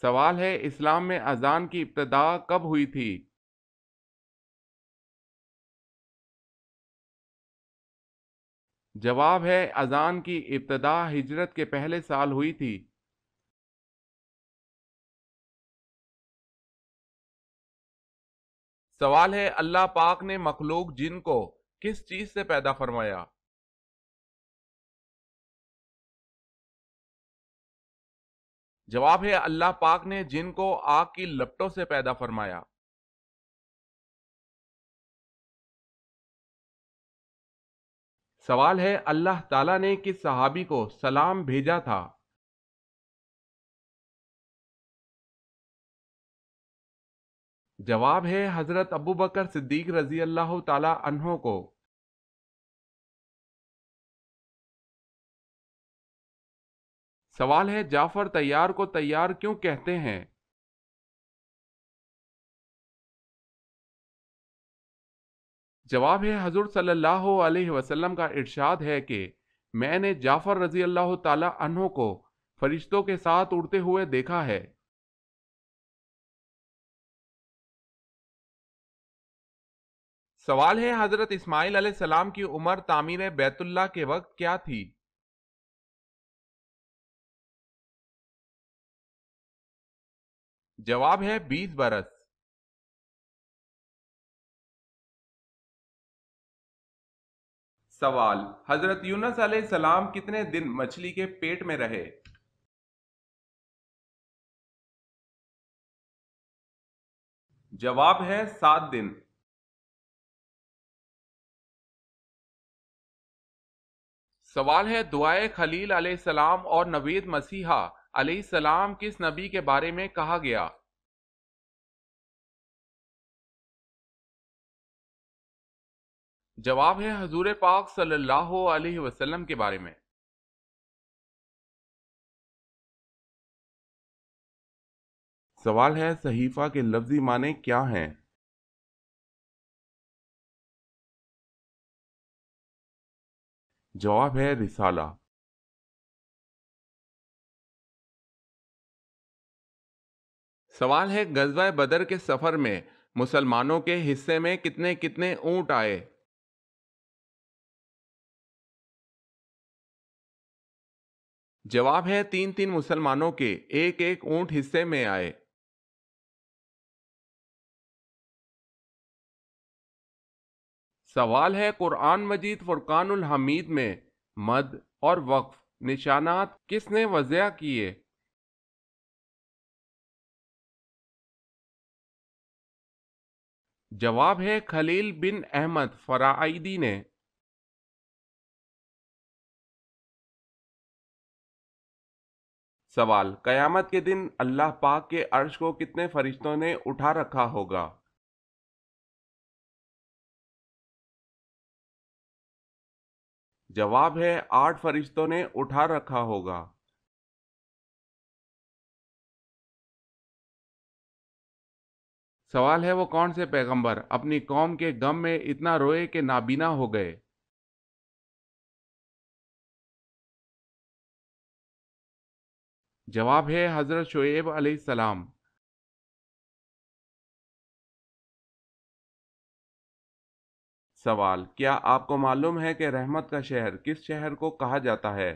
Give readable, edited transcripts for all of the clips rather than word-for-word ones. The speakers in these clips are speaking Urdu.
سوال ہے اسلام میں اذان کی ابتدا کب ہوئی تھی؟ جواب ہے اذان کی ابتدا ہجرت کے پہلے سال ہوئی تھی۔ سوال ہے اللہ پاک نے مخلوق جن کو کس چیز سے پیدا فرمایا؟ جواب ہے اللہ پاک نے جن کو آگ کی لپٹوں سے پیدا فرمایا۔ سوال ہے اللہ تعالیٰ نے کس صحابی کو سلام بھیجا تھا؟ جواب ہے حضرت ابوبکر صدیق رضی اللہ تعالی عنہ کو۔ سوال ہے جعفر طیار کو طیار کیوں کہتے ہیں؟ جواب ہے حضور صلی اللہ علیہ وسلم کا ارشاد ہے کہ میں نے جعفر رضی اللہ تعالی عنہ کو فرشتوں کے ساتھ اڑتے ہوئے دیکھا ہے۔ سوال ہے حضرت اسماعیل علیہ السلام کی عمر تعمیر بیت اللہ کے وقت کیا تھی؟ جواب ہے 20 برس۔ سوال حضرت یونس علیہ السلام کتنے دن مچھلی کے پیٹ میں رہے؟ جواب ہے 7 دن۔ سوال ہے دعائے خلیل علیہ السلام اور نوید مسیحا علیہ السلام کس نبی کے بارے میں کہا گیا؟ جواب ہے حضور پاک صلی اللہ علیہ وسلم کے بارے میں۔ سوال ہے صحیفہ کے لفظی معنی کیا ہیں؟ جواب ہے رسالہ۔ سوال ہے غزوہ بدر کے سفر میں مسلمانوں کے حصے میں کتنے کتنے اونٹ آئے؟ جواب ہے 3 مسلمانوں کے ایک ایک اونٹ حصے میں آئے۔ سوال ہے قرآن مجید فرقان الحمید میں مد اور وقف نشانات کس نے وضع کیے؟ جواب ہے خلیل بن احمد فرائیدی نے۔ سوال قیامت کے دن اللہ پاک کے عرش کو کتنے فرشتوں نے اٹھا رکھا ہوگا؟ جواب ہے 8 فرشتوں نے اٹھا رکھا ہوگا۔ سوال ہے وہ کون سے پیغمبر اپنی قوم کے غم میں اتنا روئے کہ نابینا ہو گئے؟ جواب ہے حضرت شعیب علیہ السلام۔ سوال کیا آپ کو معلوم ہے کہ رحمت کا شہر کس شہر کو کہا جاتا ہے؟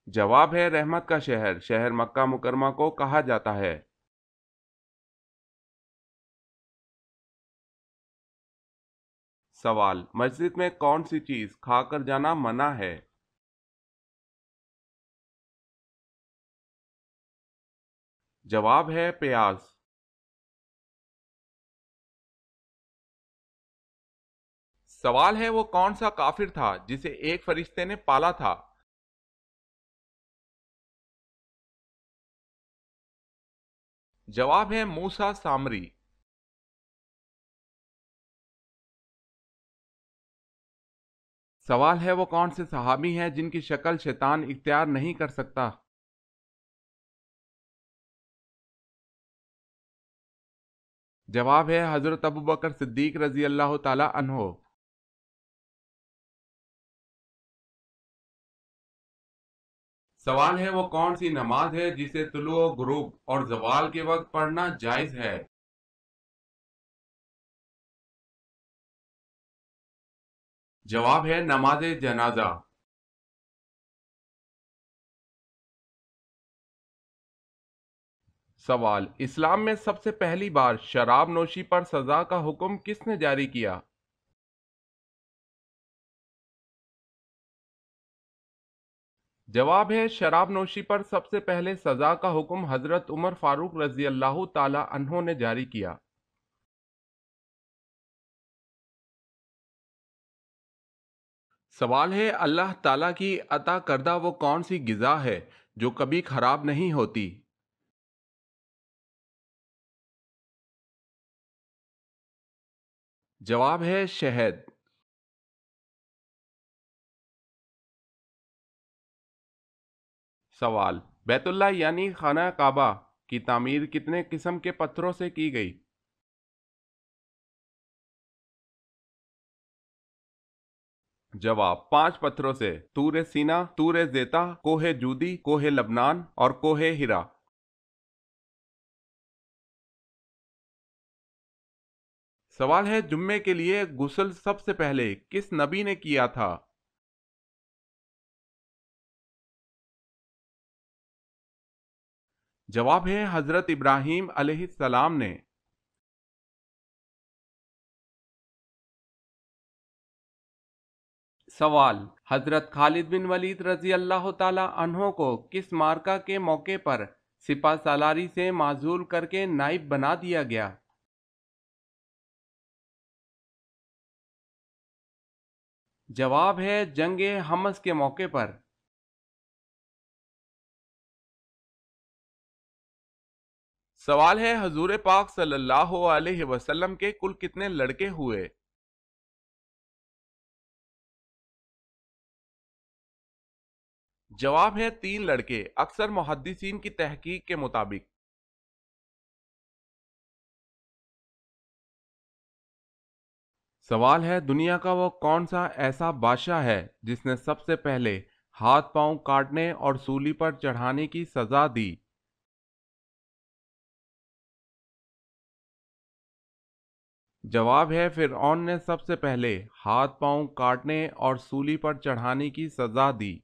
جواب ہے رحمت کا شہر شہر مکہ مکرمہ کو کہا جاتا ہے۔ سوال مسجد میں کون سی چیز کھا کر جانا منع ہے؟ جواب ہے پیاز۔ سوال ہے وہ کون سا کافر تھا جسے ایک فرشتے نے پالا تھا؟ جواب ہے موسیٰ سامری۔ سوال ہے وہ کون سے صحابی ہیں جن کی شکل شیطان اختیار نہیں کر سکتا؟ جواب ہے حضرت ابوبکر صدیق رضی اللہ تعالی عنہ۔ سوال ہے وہ کون سی نماز ہے جسے طلوع و غروب اور زوال کے وقت پڑھنا جائز ہے؟ جواب ہے نماز جنازہ۔ سوال، اسلام میں سب سے پہلی بار شراب نوشی پر سزا کا حکم کس نے جاری کیا؟ جواب ہے شراب نوشی پر سب سے پہلے سزا کا حکم حضرت عمر فاروق رضی اللہ تعالی عنہ نے جاری کیا۔ سوال ہے اللہ تعالیٰ کی عطا کردہ وہ کون سی غذا ہے جو کبھی خراب نہیں ہوتی؟ جواب ہے شہد۔ سوال، بیت اللہ یعنی خانہ کعبہ کی تعمیر کتنے قسم کے پتھروں سے کی گئی؟ جواب 5 پتھروں سے: طور سینا، طور زیتا، کوہ جودی، کوہ لبنان اور کوہ ہرا۔ سوال ہے جمعے کے لیے غسل سب سے پہلے کس نبی نے کیا تھا؟ جواب ہے حضرت ابراہیم علیہ السلام نے۔ سوال، حضرت خالد بن ولید رضی اللہ تعالی عنہ کو کس معرکہ کے موقع پر سپہ سالاری سے معزول کر کے نائب بنا دیا گیا؟ جواب ہے جنگ حمص کے موقع پر۔ سوال ہے حضور پاک صلی اللہ علیہ وسلم کے کل کتنے لڑکے ہوئے؟ جواب ہے 3 لڑکے، اکثر محدثین کی تحقیق کے مطابق۔ سوال ہے دنیا کا وہ کون سا ایسا بادشاہ ہے جس نے سب سے پہلے ہاتھ پاؤں کاٹنے اور سولی پر چڑھانے کی سزا دی؟ جواب ہے فرعون نے سب سے پہلے ہاتھ پاؤں کاٹنے اور سولی پر چڑھانے کی سزا دی۔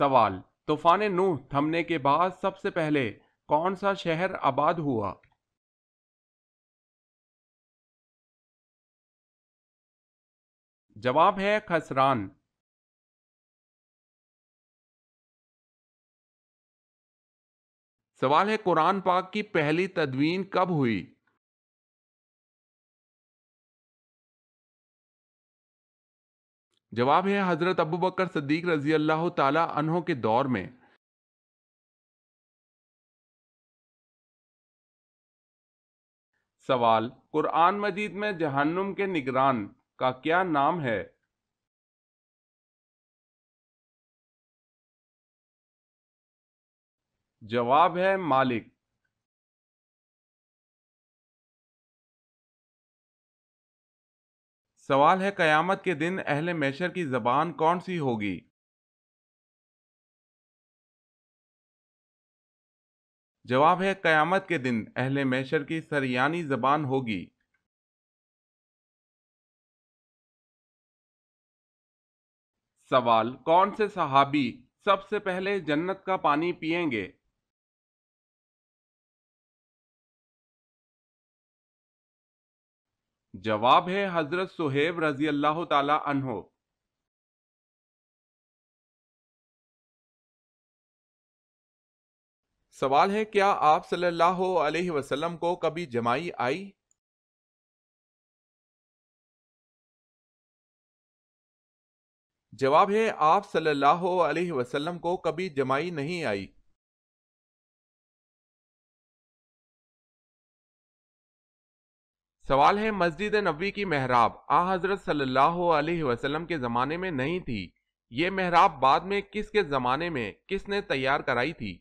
سوال، طوفان نوح تھمنے کے بعد سب سے پہلے کون سا شہر آباد ہوا؟ جواب ہے خسران۔ سوال ہے قرآن پاک کی پہلی تدوین کب ہوئی؟ جواب ہے حضرت ابوبکر صدیق رضی اللہ تعالی عنہ کے دور میں۔ سوال، قرآن مجید میں جہنم کے نگران کا کیا نام ہے؟ جواب ہے مالک۔ سوال ہے قیامت کے دن اہل محشر کی زبان کون سی ہوگی؟ جواب ہے قیامت کے دن اہل محشر کی سریانی زبان ہوگی۔ سوال، کون سے صحابی سب سے پہلے جنت کا پانی پئیں گے؟ جواب ہے حضرت صہیب رضی اللہ تعالی عنہ۔ سوال ہے کیا آپ صلی اللہ علیہ وسلم کو کبھی جمائی آئی؟ جواب ہے آپ صلی اللہ علیہ وسلم کو کبھی جمائی نہیں آئی۔ سوال ہے مسجد نبوی کی محراب حضرت صلی اللہ علیہ وسلم کے زمانے میں نہیں تھی، یہ محراب بعد میں کس کے زمانے میں کس نے تیار کرائی تھی؟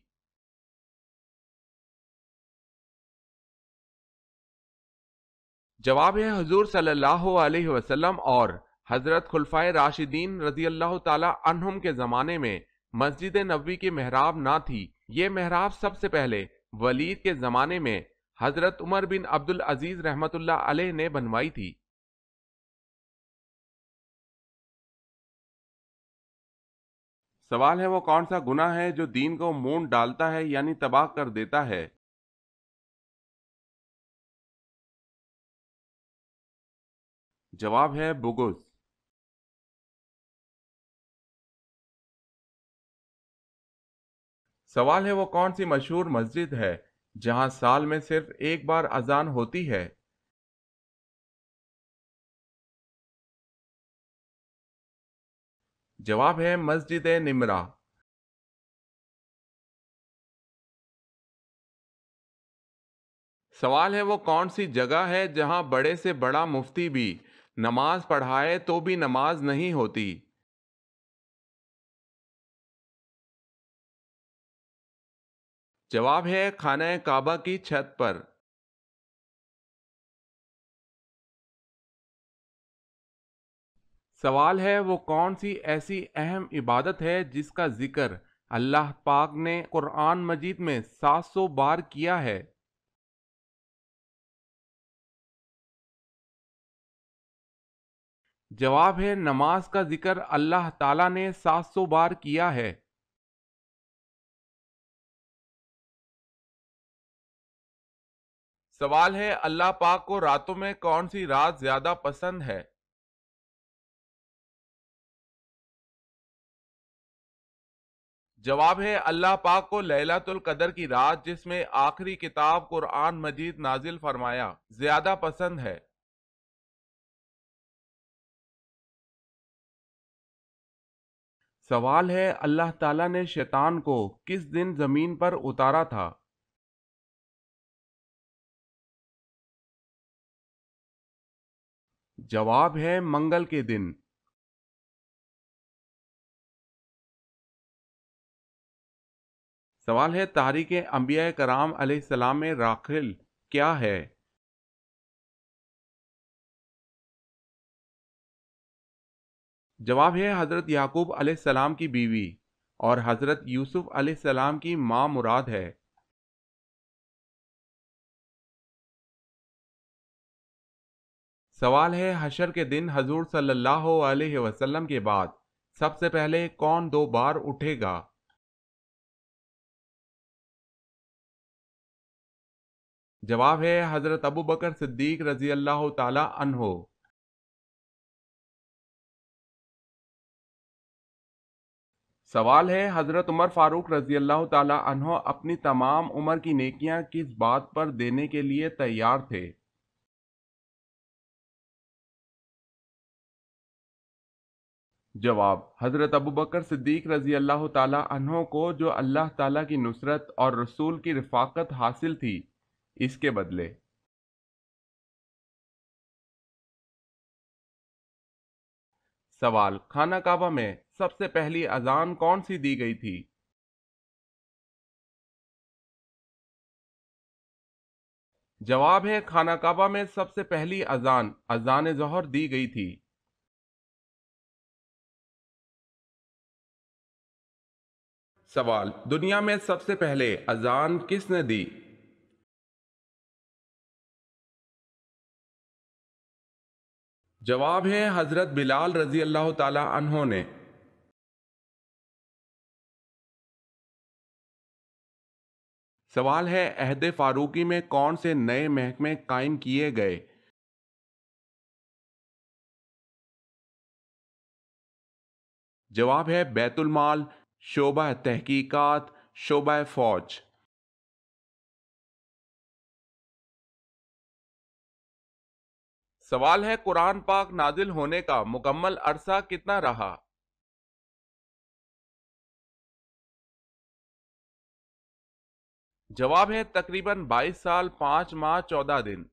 جواب ہے حضور صلی اللہ علیہ وسلم اور حضرت خلفائے راشدین رضی اللہ تعالی عنہم کے زمانے میں مسجد نبوی کی محراب نہ تھی۔ یہ محراب سب سے پہلے ولید کے زمانے میں حضرت عمر بن عبد العزیز رحمت اللہ علیہ نے بنوائی تھی۔ سوال ہے وہ کون سا گناہ ہے جو دین کو مونڈ ڈالتا ہے یعنی تباہ کر دیتا ہے؟ جواب ہے بغض۔ سوال ہے وہ کون سی مشہور مسجد ہے جہاں سال میں صرف ایک بار اذان ہوتی ہے؟ جواب ہے مسجد نمرہ۔ سوال ہے وہ کون سی جگہ ہے جہاں بڑے سے بڑا مفتی بھی نماز پڑھائے تو بھی نماز نہیں ہوتی؟ جواب ہے خانہ کعبہ کی چھت پر۔ سوال ہے وہ کون سی ایسی اہم عبادت ہے جس کا ذکر اللہ پاک نے قرآن مجید میں 700 بار کیا ہے؟ جواب ہے نماز کا ذکر اللہ تعالیٰ نے 700 بار کیا ہے۔ سوال ہے اللہ پاک کو راتوں میں کون سی رات زیادہ پسند ہے؟ جواب ہے اللہ پاک کو لیلۃ القدر کی رات جس میں آخری کتاب قرآن مجید نازل فرمایا زیادہ پسند ہے۔ سوال ہے اللہ تعالیٰ نے شیطان کو کس دن زمین پر اتارا تھا؟ جواب ہے منگل کے دن۔ سوال ہے تاریخ انبیاء کرام علیہ السلام میں راکھل کیا ہے؟ جواب ہے حضرت یعقوب علیہ السلام کی بیوی اور حضرت یوسف علیہ السلام کی ماں مراد ہے۔ سوال ہے حشر کے دن حضور صلی اللہ علیہ وسلم کے بعد سب سے پہلے کون 2 بار اٹھے گا؟ جواب ہے حضرت ابو بکر صدیق رضی اللہ تعالی عنہ۔ سوال ہے حضرت عمر فاروق رضی اللہ تعالی عنہ اپنی تمام عمر کی نیکیاں کس بات پر دینے کے لیے تیار تھے؟ جواب حضرت ابوبکر صدیق رضی اللہ تعالی عنہ کو جو اللہ تعالی کی نصرت اور رسول کی رفاقت حاصل تھی اس کے بدلے۔ سوال خانہ کعبہ میں سب سے پہلی اذان کون سی دی گئی تھی؟ جواب ہے خانہ کعبہ میں سب سے پہلی اذان اذان ظہر دی گئی تھی۔ سوال دنیا میں سب سے پہلے اذان کس نے دی؟ جواب ہے حضرت بلال رضی اللہ تعالی عنہ نے۔ سوال ہے عہد فاروقی میں کون سے نئے محکمے قائم کیے گئے؟ جواب ہے بیت المال، شعبہ تحقیقات، شعبہ فوج۔ سوال ہے قرآن پاک نازل ہونے کا مکمل عرصہ کتنا رہا؟ جواب ہے تقریباً 22 سال 5 ماہ 14 دن۔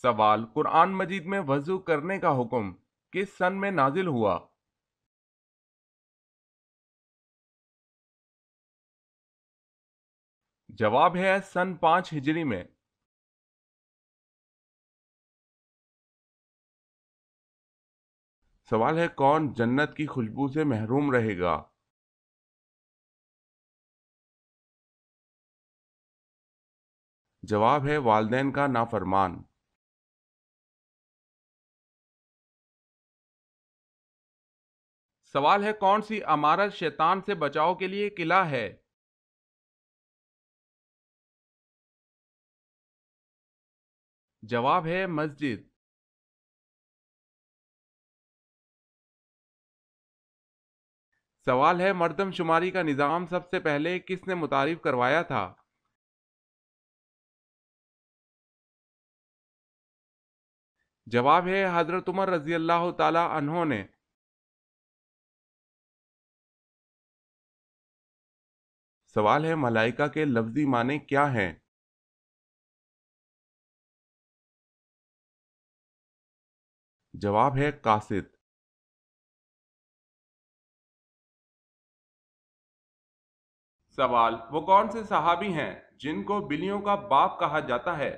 سوال قرآن مجید میں وضو کرنے کا حکم کس سن میں نازل ہوا؟ جواب ہے سن 5 ہجری میں۔ سوال ہے کون جنت کی خوشبو سے محروم رہے گا؟ جواب ہے والدین کا نافرمان۔ سوال ہے کون سی عمارت شیطان سے بچاؤ کے لیے قلعہ ہے؟ جواب ہے مسجد۔ سوال ہے مردم شماری کا نظام سب سے پہلے کس نے متعارف کروایا تھا؟ جواب ہے حضرت عمر رضی اللہ تعالی عنہ نے۔ سوال ہے ملائکہ کے لفظی معنی کیا ہیں؟ جواب ہے قاصد۔ سوال وہ کون سے صحابی ہیں جن کو بلیوں کا باپ کہا جاتا ہے؟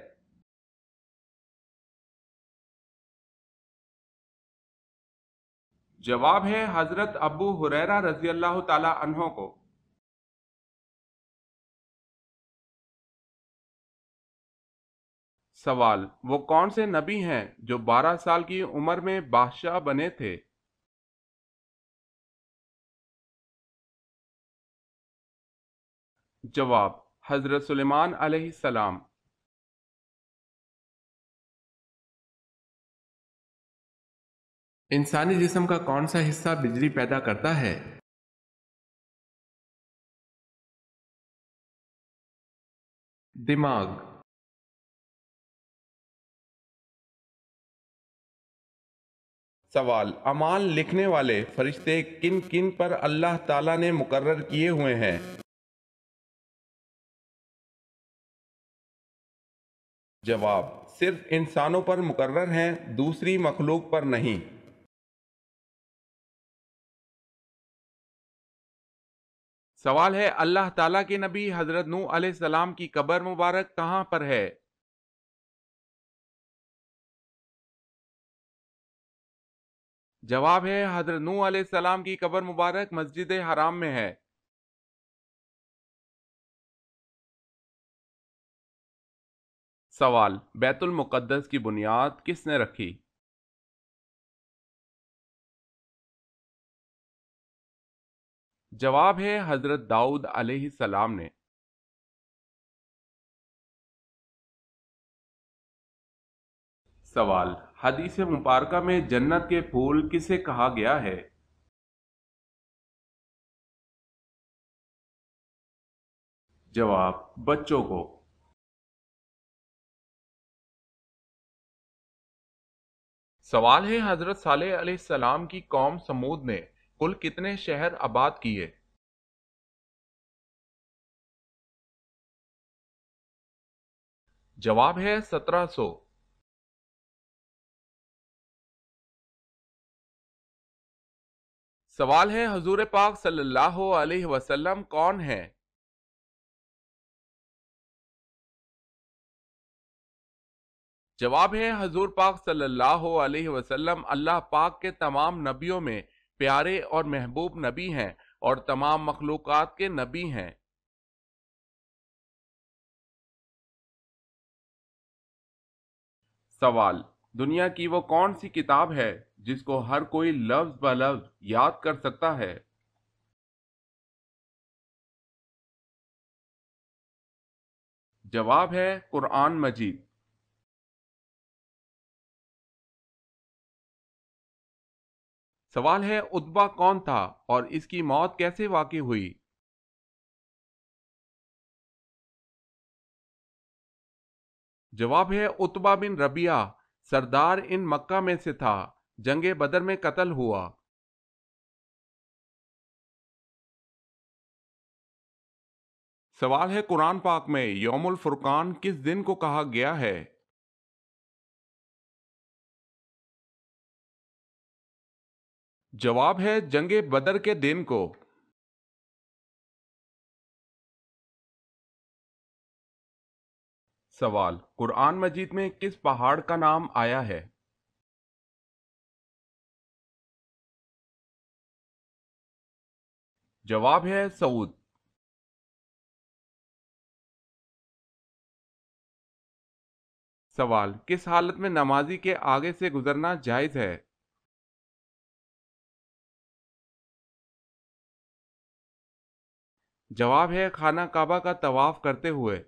جواب ہے حضرت ابو ہریرہ رضی اللہ تعالی عنہ کو۔ سوال وہ کون سے نبی ہیں جو 12 سال کی عمر میں بادشاہ بنے تھے؟ جواب حضرت سلیمان علیہ السلام۔ انسانی جسم کا کون سا حصہ بجلی پیدا کرتا ہے؟ دماغ۔ سوال اعمال لکھنے والے فرشتے کن کن پر اللہ تعالیٰ نے مقرر کیے ہوئے ہیں؟ جواب صرف انسانوں پر مقرر ہیں، دوسری مخلوق پر نہیں۔ سوال ہے اللہ تعالیٰ کے نبی حضرت نوح علیہ السلام کی قبر مبارک کہاں پر ہے؟ جواب ہے حضرت نوح علیہ السلام کی قبر مبارک مسجد حرام میں ہے۔ سوال بیت المقدس کی بنیاد کس نے رکھی؟ جواب ہے حضرت داؤد علیہ السلام نے۔ سوال حدیث مبارکہ میں جنت کے پھول کسے کہا گیا ہے؟ جواب بچوں کو۔ سوال ہے حضرت صالح علیہ السلام کی قوم سمود نے کل کتنے شہر آباد کیے؟ جواب ہے 1700۔ سوال ہے حضور پاک صلی اللہ علیہ وسلم کون ہیں؟ جواب ہے حضور پاک صلی اللہ علیہ وسلم اللہ پاک کے تمام نبیوں میں پیارے اور محبوب نبی ہیں اور تمام مخلوقات کے نبی ہیں۔ سوال دنیا کی وہ کون سی کتاب ہے جس کو ہر کوئی لفظ بہ لفظ یاد کر سکتا ہے؟ جواب ہے قرآن مجید۔ سوال ہے عتبہ کون تھا اور اس کی موت کیسے واقع ہوئی؟ جواب ہے عتبہ بن ربیعہ سردار ان مکہ میں سے تھا، جنگ بدر میں قتل ہوا۔ سوال ہے قرآن پاک میں یوم الفرقان کس دن کو کہا گیا ہے؟ جواب ہے جنگ بدر کے دن کو۔ سوال قرآن مجید میں کس پہاڑ کا نام آیا ہے؟ جواب ہے سعود۔ سوال، کس حالت میں نمازی کے آگے سے گزرنا جائز ہے؟ جواب ہے خانہ کعبہ کا طواف کرتے ہوئے۔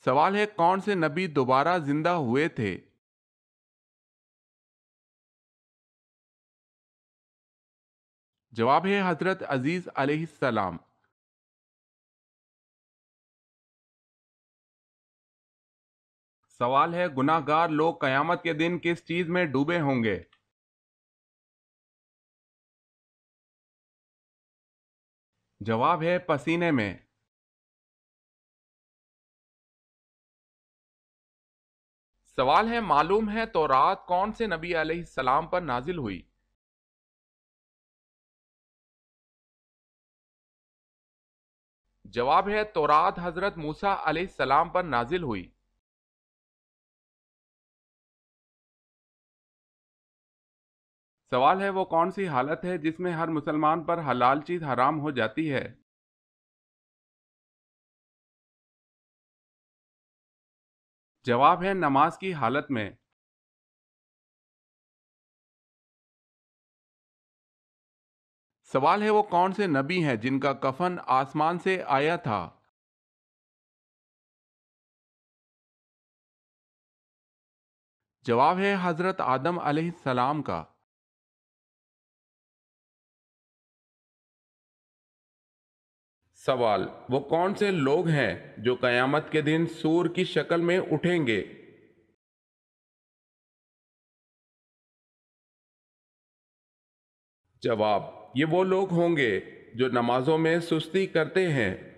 سوال ہے کون سے نبی دوبارہ زندہ ہوئے تھے؟ جواب ہے حضرت عزیز علیہ السلام۔ سوال ہے گناہ گار لوگ قیامت کے دن کس چیز میں ڈوبے ہوں گے؟ جواب ہے پسینے میں۔ سوال ہے معلوم ہے تورات کون سے نبی علیہ السلام پر نازل ہوئی؟ جواب ہے تورات حضرت موسیٰ علیہ السلام پر نازل ہوئی۔ سوال ہے وہ کون سی حالت ہے جس میں ہر مسلمان پر حلال چیز حرام ہو جاتی ہے؟ جواب ہے نماز کی حالت میں۔ سوال ہے وہ کون سے نبی ہیں جن کا کفن آسمان سے آیا تھا؟ جواب ہے حضرت آدم علیہ السلام کا۔ سوال، وہ کون سے لوگ ہیں جو قیامت کے دن سور کی شکل میں اٹھیں گے؟ جواب، یہ وہ لوگ ہوں گے جو نمازوں میں سستی کرتے ہیں